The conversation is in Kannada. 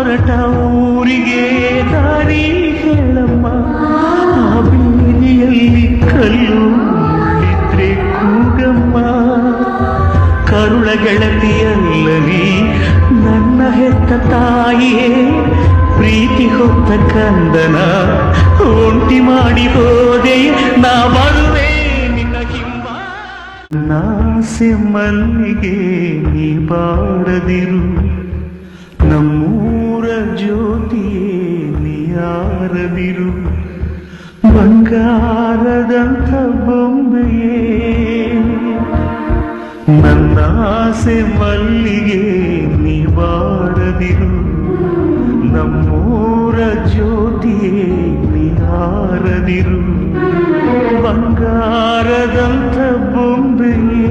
ಹೊರಟ ಊರಿಗೆ ದಾರಿ ಹೇಳಮ್ಮ. ಆ ಬೀದಿಯಲ್ಲಿ ಕಲ್ಲು ಇದ್ರೆ ಕೂಗಮ್ಮ. ಕರುಳ ಗೆಳತಿಯಲ್ಲವಿ ನನ್ನ ಹೆತ್ತ ತಾಯಿಯೇ, ಪ್ರೀತಿ ಹೊತ್ತ ಕಂದನ ಒಂಟಿ ಮಾಡಿ ಹೋದೆ. ನಾ ಬರುವೆ ನಿನ್ನ ಹಿಂಬ. ನಾಸೆ ಮಲ್ಲಿಗೆ ನೀ ಬಾಡದಿರು, ನಮ್ಮೂರ ಜ್ಯೋತಿಯೇ ನೀಯಾರದಿರು. ಬಂಗಾರದಂಥ ಬೊಂಬೆಯೇ ನನ್ನಾಸೆ ಮಲ್ಲಿಗೆ ನೀ ಬಾಡದಿರು, ನಮ್ಮೂರ ಜ್ಯೋತಿಯೇ ನೀಯಾರದಿರು. ಬಂಗಾರದಂಥ ಬೊಂಬೆಯೇ